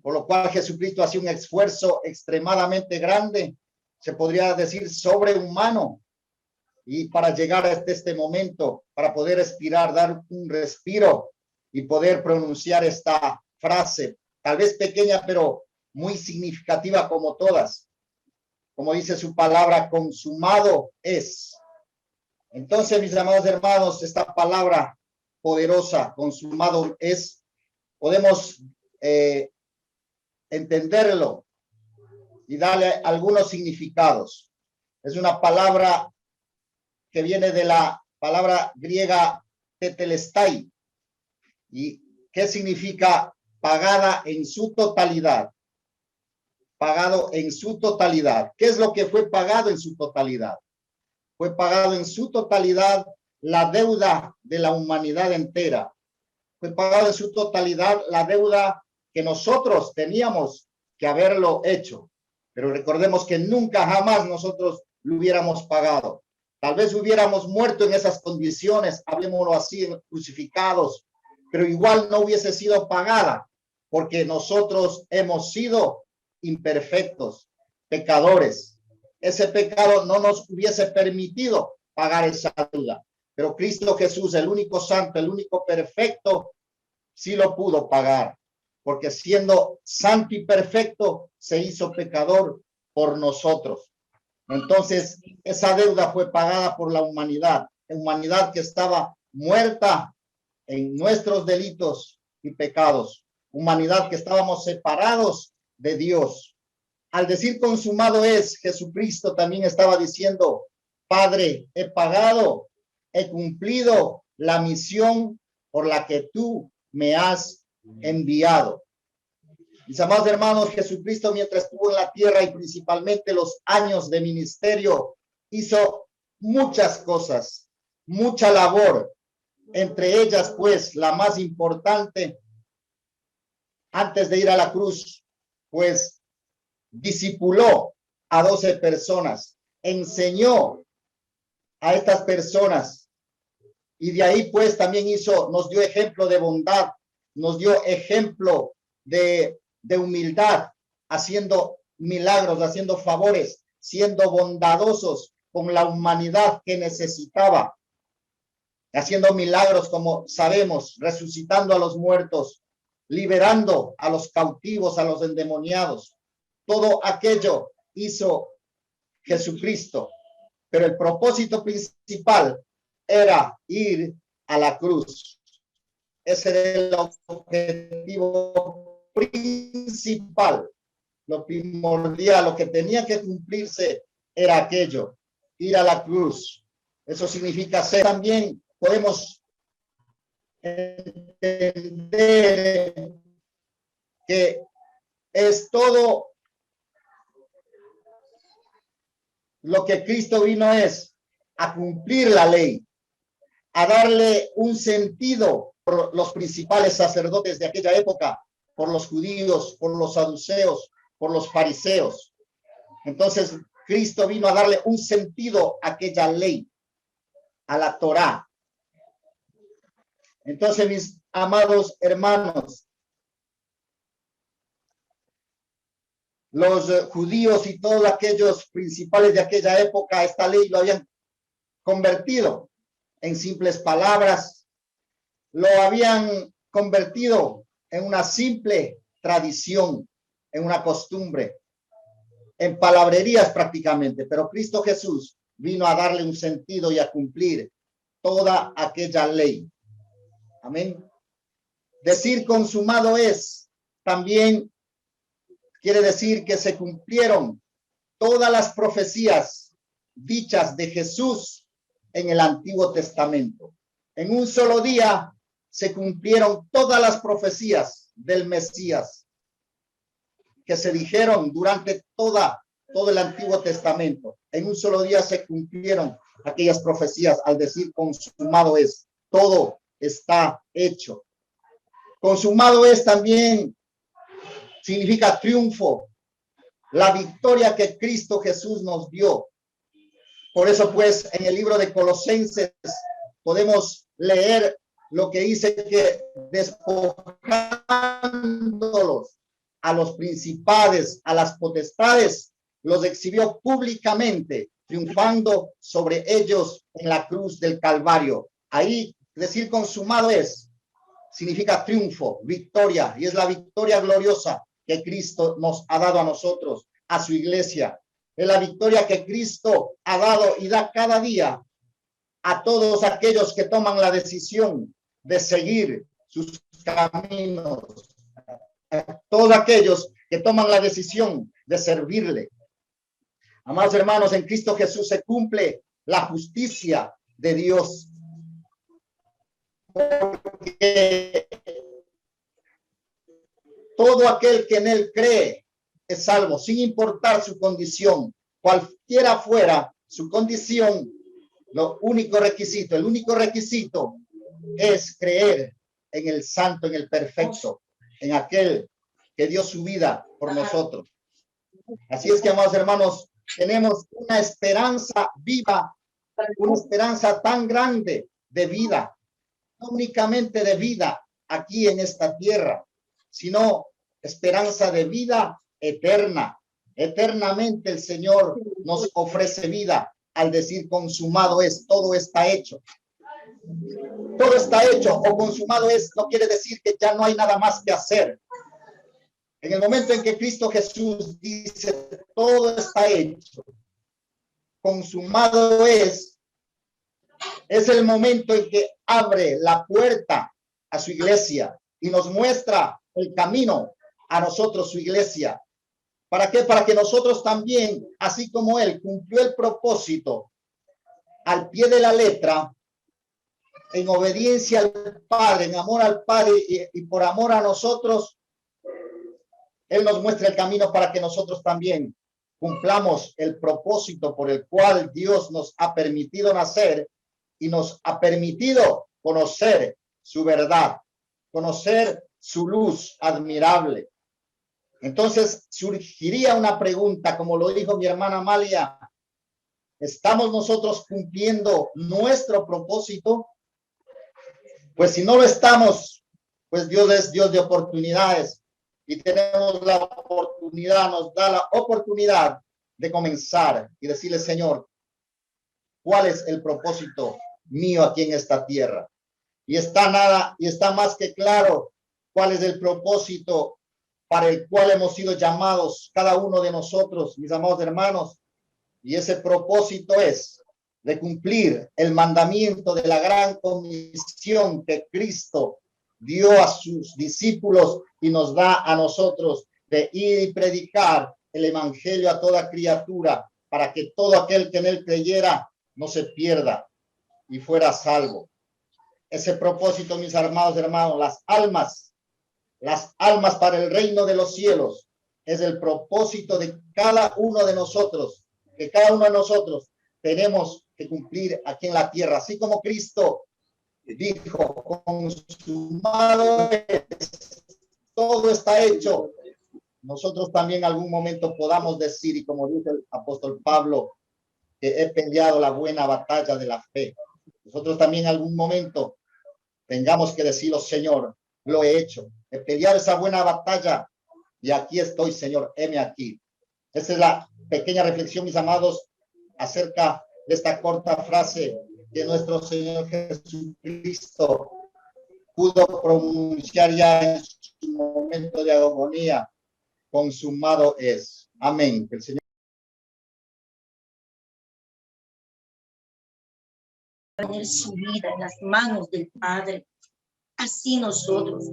por lo cual Jesucristo hacía un esfuerzo extremadamente grande, se podría decir sobrehumano, y para llegar hasta este momento, para poder respirar, dar un respiro y poder pronunciar esta frase, tal vez pequeña, pero muy significativa como todas. Como dice su palabra, consumado es. Entonces, mis amados hermanos, esta palabra poderosa, consumado es, podemos entenderlo y darle algunos significados. Es una palabra que viene de la palabra griega tetelestai, y ¿qué significa? Pagada en su totalidad. Pagado en su totalidad. ¿Qué es lo que fue pagado en su totalidad? Fue pagado en su totalidad la deuda de la humanidad entera. Fue pagado en su totalidad la deuda que nosotros teníamos que haberlo hecho. Pero recordemos que nunca jamás nosotros lo hubiéramos pagado. Tal vez hubiéramos muerto en esas condiciones, hablemoslo así, crucificados, pero igual no hubiese sido pagada, porque nosotros hemos sido imperfectos, pecadores. Ese pecado no nos hubiese permitido pagar esa deuda, pero Cristo Jesús, el único santo, el único perfecto, sí lo pudo pagar, porque siendo santo y perfecto, se hizo pecador por nosotros. Entonces, esa deuda fue pagada por la humanidad que estaba muerta en nuestros delitos y pecados, humanidad que estábamos separados de Dios. Al decir consumado es, Jesucristo también estaba diciendo, Padre, he pagado, he cumplido la misión por la que tú me has enviado. Mis amados hermanos, Jesucristo, mientras estuvo en la tierra y principalmente los años de ministerio, hizo muchas cosas, mucha labor. Entre ellas, pues, la más importante, antes de ir a la cruz, pues, discipuló a 12 personas, enseñó a estas personas, y de ahí pues también nos dio ejemplo de bondad, nos dio ejemplo de humildad, haciendo milagros, haciendo favores, siendo bondadosos con la humanidad que necesitaba, haciendo milagros, como sabemos, resucitando a los muertos, liberando a los cautivos, a los endemoniados. Todo aquello hizo Jesucristo, pero el propósito principal era ir a la cruz. Ese era el objetivo principal, lo primordial, lo que tenía que cumplirse era aquello, ir a la cruz. Eso significa ser. También podemos entender que es todo lo que Cristo vino es a cumplir la ley, a darle un sentido por los principales sacerdotes de aquella época, por los judíos, por los saduceos, por los fariseos. Entonces, Cristo vino a darle un sentido a aquella ley, a la Torá. Entonces, mis amados hermanos, los judíos y todos aquellos principales de aquella época, esta ley lo habían convertido en simples palabras, lo habían convertido en una simple tradición, en una costumbre, en palabrerías prácticamente, pero Cristo Jesús vino a darle un sentido y a cumplir toda aquella ley. Amén. Decir consumado es también quiere decir que se cumplieron todas las profecías dichas de Jesús en el Antiguo Testamento. En un solo día se cumplieron todas las profecías del Mesías que se dijeron durante todo el Antiguo Testamento. En un solo día se cumplieron aquellas profecías al decir consumado es, todo está hecho. Consumado es también significa triunfo, la victoria que Cristo Jesús nos dio. Por eso pues en el libro de Colosenses podemos leer lo que dice que despojándolos a los principados, a las potestades, los exhibió públicamente, triunfando sobre ellos en la cruz del Calvario. Ahí decir consumado es, significa triunfo, victoria, y es la victoria gloriosa que Cristo nos ha dado a nosotros, a su iglesia. Es la victoria que Cristo ha dado y da cada día a todos aquellos que toman la decisión de seguir sus caminos, a todos aquellos que toman la decisión de servirle. Amados hermanos, en Cristo Jesús se cumple la justicia de Dios. Porque todo aquel que en él cree es salvo, sin importar su condición, cualquiera fuera su condición. El único requisito es creer en el santo, en el perfecto, en aquel que dio su vida por nosotros. Así es que, amados hermanos, tenemos una esperanza viva, una esperanza tan grande de vida, no únicamente de vida aquí en esta tierra, sino esperanza de vida eterna. Eternamente el Señor nos ofrece vida al decir consumado es, todo está hecho. Todo está hecho o consumado es, no quiere decir que ya no hay nada más que hacer. En el momento en que Cristo Jesús dice todo está hecho, consumado es el momento en que abre la puerta a su iglesia y nos muestra el camino a nosotros, su iglesia. ¿Para qué? Para que nosotros también, así como Él cumplió el propósito al pie de la letra, en obediencia al Padre, en amor al Padre y por amor a nosotros, Él nos muestra el camino para que nosotros también cumplamos el propósito por el cual Dios nos ha permitido nacer y nos ha permitido conocer su verdad, conocer su luz admirable. Entonces surgiría una pregunta, como lo dijo mi hermana Amalia, ¿estamos nosotros cumpliendo nuestro propósito? Pues si no lo estamos, pues Dios es Dios de oportunidades y tenemos la oportunidad, nos da la oportunidad de comenzar y decirle, Señor, ¿cuál es el propósito mío aquí en esta tierra? Y está más que claro cuál es el propósito para el cual hemos sido llamados cada uno de nosotros, mis amados hermanos. Y ese propósito es de cumplir el mandamiento de la gran comisión que Cristo dio a sus discípulos y nos da a nosotros, de ir y predicar el evangelio a toda criatura, para que todo aquel que en él creyera no se pierda y fuera salvo. Ese propósito, mis amados hermanos, las almas para el reino de los cielos, es el propósito de cada uno de nosotros, que cada uno de nosotros tenemos que cumplir aquí en la tierra, así como Cristo dijo, consumado es, todo está hecho. Nosotros también en algún momento podamos decir, y como dice el apóstol Pablo, que he peleado la buena batalla de la fe. Nosotros también en algún momento tengamos que decirlo, Señor, lo he hecho, he peleado esa buena batalla y aquí estoy, Señor, heme aquí. Esa es la pequeña reflexión, mis amados, acerca de esta corta frase que nuestro Señor Jesucristo pudo pronunciar ya en su momento de agonía. Consumado es. Amén. Que el Señor poner su vida en las manos del Padre. Así nosotros,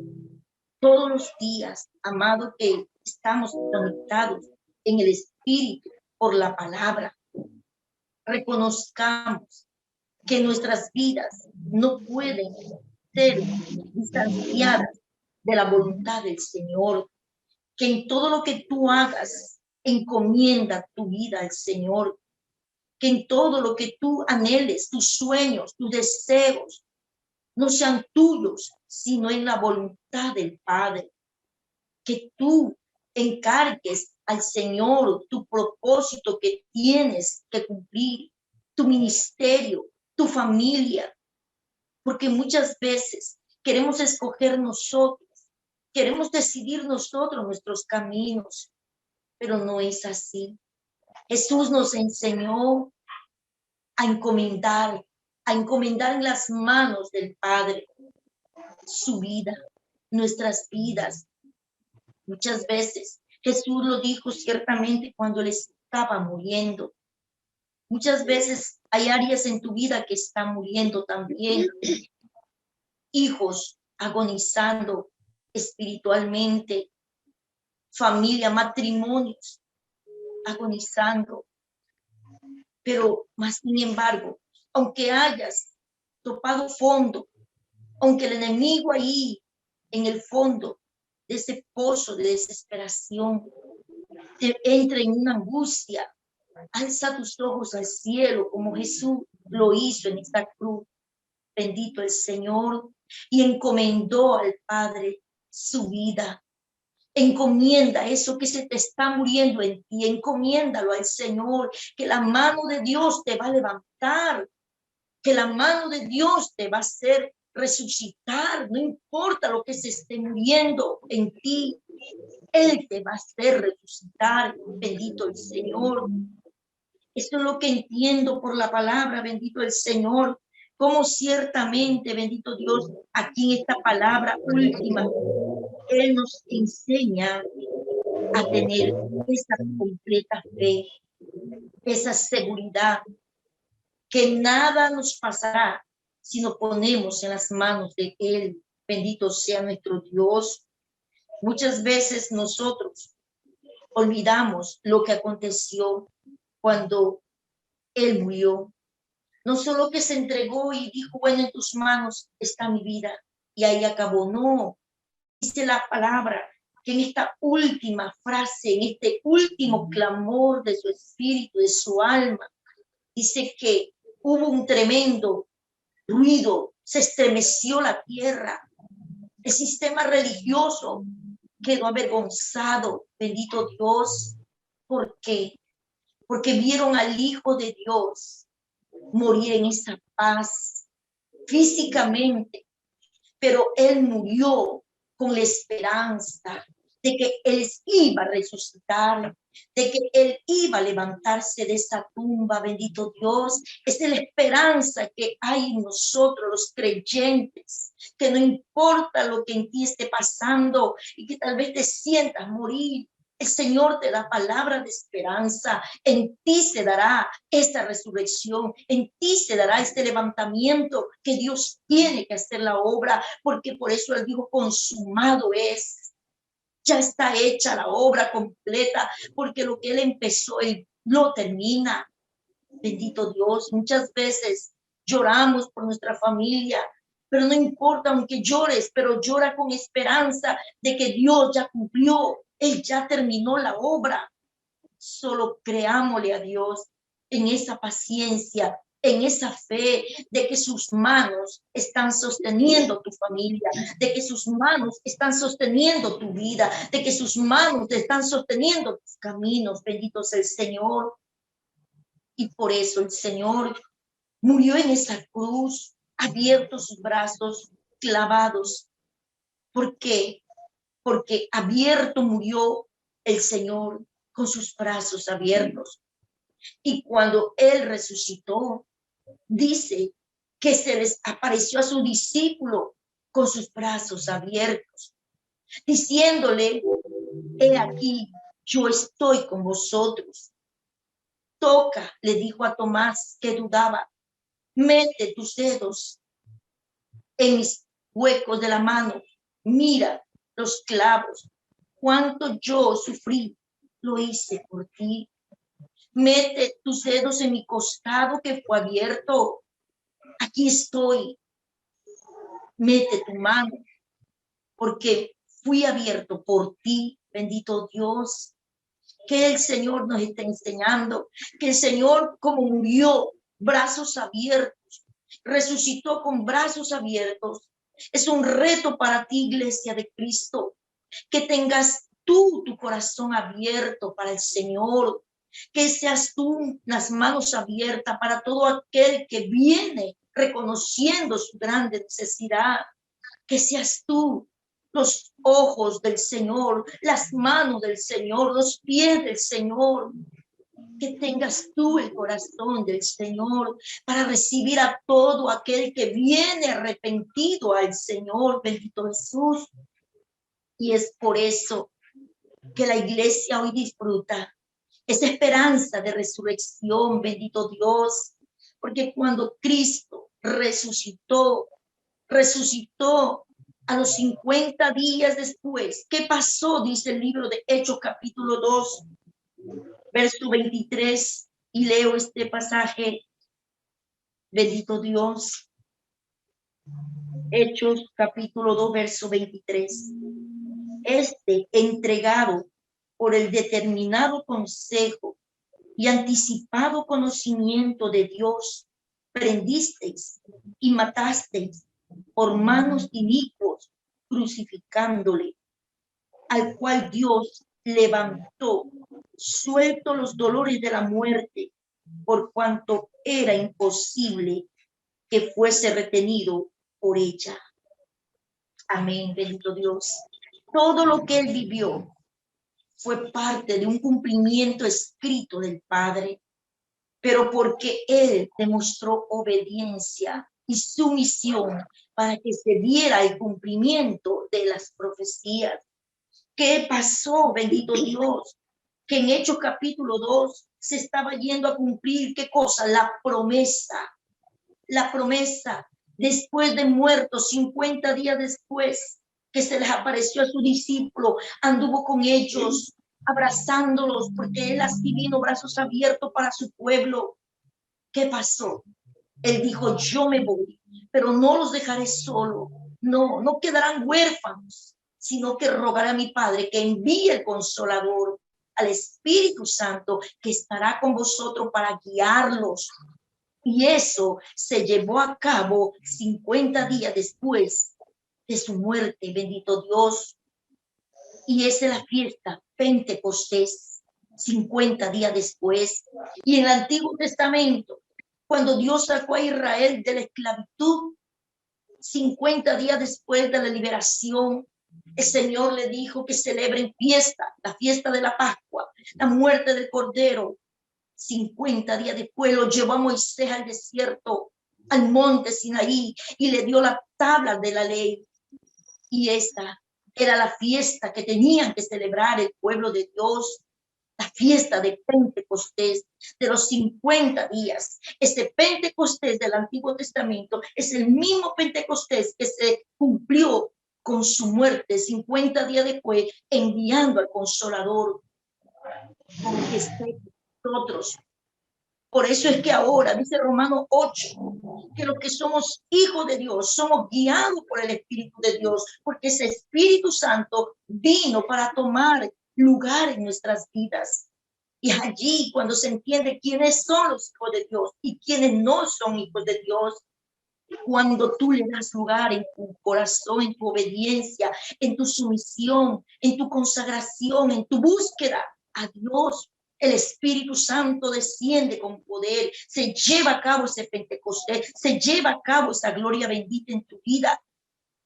todos los días, amado, que estamos conectados en el Espíritu por la palabra, reconozcamos que nuestras vidas no pueden ser distanciadas de la voluntad del Señor, que en todo lo que tú hagas, encomienda tu vida al Señor, que en todo lo que tú anheles, tus sueños, tus deseos, no sean tuyos, sino en la voluntad del Padre. Que tú encargues al Señor tu propósito que tienes que cumplir, tu ministerio, tu familia, porque muchas veces queremos escoger nosotros, queremos decidir nosotros nuestros caminos, pero no es así. Jesús nos enseñó a encomendar en las manos del Padre su vida, nuestras vidas. Muchas veces Jesús lo dijo ciertamente cuando él estaba muriendo. Muchas veces hay áreas en tu vida que están muriendo también. Hijos agonizando espiritualmente, familia, matrimonios agonizando. Pero más sin embargo, aunque hayas topado fondo, aunque el enemigo ahí en el fondo de ese pozo de desesperación te entre en una angustia, alza tus ojos al cielo como Jesús lo hizo en esta cruz. Bendito el Señor, y encomendó al Padre su vida. Encomienda eso que se te está muriendo en ti, encomiéndalo al Señor, que la mano de Dios te va a levantar, que la mano de Dios te va a hacer resucitar, no importa lo que se esté muriendo en ti, Él te va a hacer resucitar, bendito el Señor. Esto es lo que entiendo por la palabra, bendito el Señor, como ciertamente, bendito Dios, aquí en esta palabra última, Él nos enseña a tener esa completa fe, esa seguridad, que nada nos pasará si nos ponemos en las manos de Él. Bendito sea nuestro Dios. Muchas veces nosotros olvidamos lo que aconteció cuando Él murió. No solo que se entregó y dijo, bueno, en tus manos está mi vida, y ahí acabó. No, dice la palabra que en esta última frase, en este último clamor de su espíritu, de su alma, dice que hubo un tremendo ruido, se estremeció la tierra. El sistema religioso quedó avergonzado, bendito Dios. ¿Por qué? Porque vieron al Hijo de Dios morir en esa paz físicamente, pero Él murió con la esperanza de que Él iba a resucitar, de que Él iba a levantarse de esa tumba, bendito Dios. Esa es la esperanza que hay en nosotros los creyentes, que no importa lo que en ti esté pasando y que tal vez te sientas morir, el Señor te da palabra de esperanza. En ti se dará esta resurrección, en ti se dará este levantamiento, que Dios tiene que hacer la obra, porque por eso Él dijo, consumado es. Ya está hecha la obra completa, porque lo que Él empezó, Él lo termina. Bendito Dios, muchas veces lloramos por nuestra familia, pero no importa, aunque llores, pero llora con esperanza de que Dios ya cumplió, Él ya terminó la obra. Solo creámosle a Dios en esa paciencia, en esa fe de que sus manos están sosteniendo tu familia, de que sus manos están sosteniendo tu vida, de que sus manos están sosteniendo tus caminos. Bendito sea el Señor. Y por eso el Señor murió en esa cruz, abierto sus brazos, clavados. ¿Por qué? Porque abierto murió el Señor, con sus brazos abiertos. Y cuando Él resucitó, dice que se les apareció a su discípulo con sus brazos abiertos, diciéndole, he aquí, yo estoy con vosotros. Toca, le dijo a Tomás, que dudaba, mete tus dedos en mis huecos de la mano, mira los clavos, cuánto yo sufrí, lo hice por ti. Mete tus dedos en mi costado que fue abierto, aquí estoy. Mete tu mano, porque fui abierto por ti, bendito Dios. Que el Señor nos está enseñando, que el Señor, como murió, brazos abiertos, resucitó con brazos abiertos. Es un reto para ti, Iglesia de Cristo, que tengas tú tu corazón abierto para el Señor, que seas tú las manos abiertas para todo aquel que viene reconociendo su grande necesidad, que seas tú los ojos del Señor, las manos del Señor, los pies del Señor, que tengas tú el corazón del Señor para recibir a todo aquel que viene arrepentido al Señor, bendito Jesús. Y es por eso que la iglesia hoy disfruta esa esperanza de resurrección, bendito Dios, porque cuando Cristo resucitó a los 50 días después. ¿Qué pasó? Dice el libro de Hechos capítulo 2, verso 23, y leo este pasaje, bendito Dios. Hechos capítulo 2, verso 23. Entregado por el determinado consejo y anticipado conocimiento de Dios, prendisteis y matasteis por manos inicuos, crucificándole, al cual Dios levantó, suelto los dolores de la muerte, por cuanto era imposible que fuese retenido por ella. Amén, bendito Dios. Todo lo que él vivió fue parte de un cumplimiento escrito del Padre, pero porque él demostró obediencia y sumisión para que se diera el cumplimiento de las profecías. ¿Qué pasó, bendito Dios? Que en Hechos capítulo 2 se estaba yendo a cumplir, ¿qué cosa? La promesa, después de muertos, 50 días después, que se les apareció a su discípulo, anduvo con ellos, abrazándolos, porque él así vino brazos abiertos para su pueblo. ¿Qué pasó? Él dijo, yo me voy, pero no los dejaré solo. No quedarán huérfanos, sino que rogaré a mi Padre que envíe el Consolador, al Espíritu Santo, que estará con vosotros para guiarlos. Y eso se llevó a cabo 50 días después de su muerte, bendito Dios. Y esa es la fiesta Pentecostés, 50 días después. Y en el Antiguo Testamento, cuando Dios sacó a Israel de la esclavitud, 50 días después de la liberación, el Señor le dijo que celebren fiesta, la fiesta de la Pascua, la muerte del Cordero. 50 días después lo llevó a Moisés al desierto, al monte Sinaí, y le dio la tabla de la ley. Y esta era la fiesta que tenían que celebrar el pueblo de Dios, la fiesta de Pentecostés, de los 50 días. Este Pentecostés del Antiguo Testamento es el mismo Pentecostés que se cumplió con su muerte 50 días después, enviando al Consolador con que esté con nosotros. Por eso es que ahora, dice Romanos 8, que los que somos hijos de Dios, somos guiados por el Espíritu de Dios, porque ese Espíritu Santo vino para tomar lugar en nuestras vidas. Y allí, cuando se entiende quiénes son los hijos de Dios y quiénes no son hijos de Dios, cuando tú le das lugar en tu corazón, en tu obediencia, en tu sumisión, en tu consagración, en tu búsqueda a Dios, el Espíritu Santo desciende con poder, se lleva a cabo ese Pentecostés, se lleva a cabo esa gloria bendita en tu vida.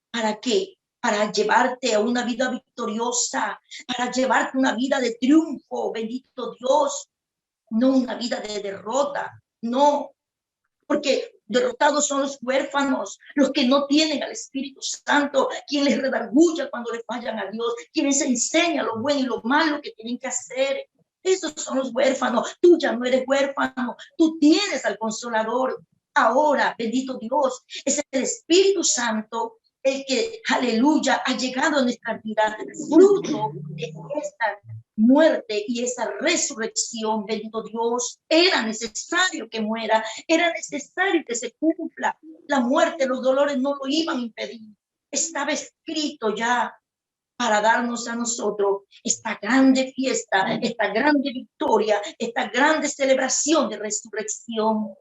¿Para qué? Para llevarte a una vida victoriosa, para llevarte una vida de triunfo, bendito Dios, no una vida de derrota, no, porque derrotados son los huérfanos, los que no tienen al Espíritu Santo, quien les redarguya cuando le fallan a Dios, quien les enseña lo bueno y lo malo que tienen que hacer. Esos son los huérfanos. Tú ya no eres huérfano, tú tienes al Consolador. Ahora, bendito Dios, es el Espíritu Santo el que, aleluya, ha llegado a nuestra vida, fruto de esta muerte y esa resurrección, bendito Dios. Era necesario que muera, era necesario que se cumpla. La muerte, los dolores no lo iban a impedir. Estaba escrito ya para darnos a nosotros esta grande fiesta, esta grande victoria, esta grande celebración de resurrección.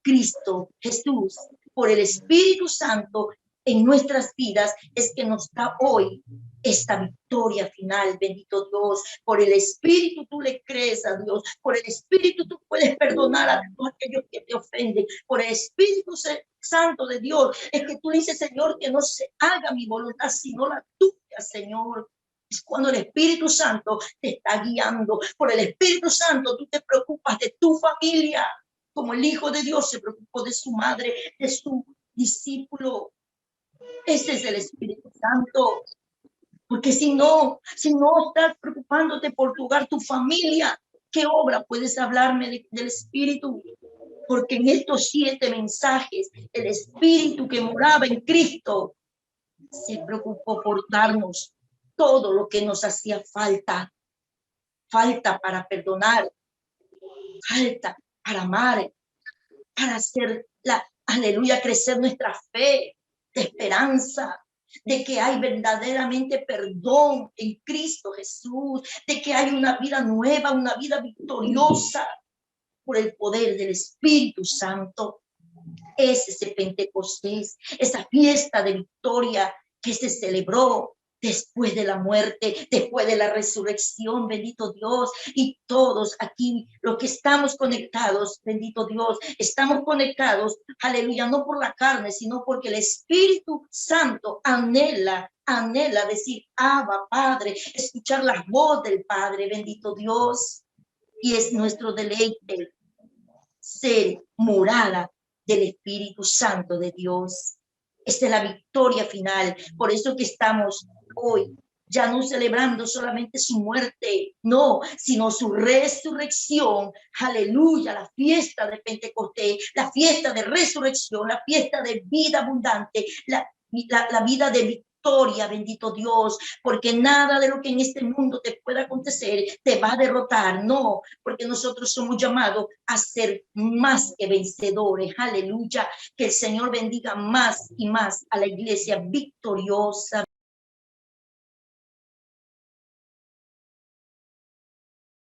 Cristo Jesús, por el Espíritu Santo en nuestras vidas, es que nos da hoy esta victoria final, bendito Dios. Por el Espíritu tú le crees a Dios, por el Espíritu tú puedes perdonar a todos aquellos que te ofenden, por el Espíritu Santo de Dios es que tú dices, Señor, que no se haga mi voluntad sino la tuya, Señor. Es cuando el Espíritu Santo te está guiando. Por el Espíritu Santo tú te preocupas de tu familia, como el Hijo de Dios se preocupó de su madre, de su discípulo. Ese es el Espíritu Santo. Porque si no estás preocupándote por tu hogar, tu familia, ¿qué obra puedes hablarme del Espíritu? Porque en estos 7 mensajes, el Espíritu que moraba en Cristo se preocupó por darnos todo lo que nos hacía falta. Falta para perdonar, falta para amar, para hacer aleluya, crecer nuestra fe de esperanza, de que hay verdaderamente perdón en Cristo Jesús, de que hay una vida nueva, una vida victoriosa por el poder del Espíritu Santo. Es ese Pentecostés, esa fiesta de victoria que se celebró después de la muerte, después de la resurrección, bendito Dios. Y todos aquí, los que estamos conectados, bendito Dios, estamos conectados, aleluya, no por la carne, sino porque el Espíritu Santo anhela decir, Abba, Padre, escuchar la voz del Padre, bendito Dios. Y es nuestro deleite ser morada del Espíritu Santo de Dios. Esta es la victoria final. Por eso que estamos hoy ya no celebrando solamente su muerte, no, sino su resurrección. Aleluya, la fiesta de Pentecostés, la fiesta de resurrección, la fiesta de vida abundante, la vida de victoria, bendito Dios, porque nada de lo que en este mundo te pueda acontecer te va a derrotar, no, porque nosotros somos llamados a ser más que vencedores. Aleluya, que el Señor bendiga más y más a la iglesia victoriosa.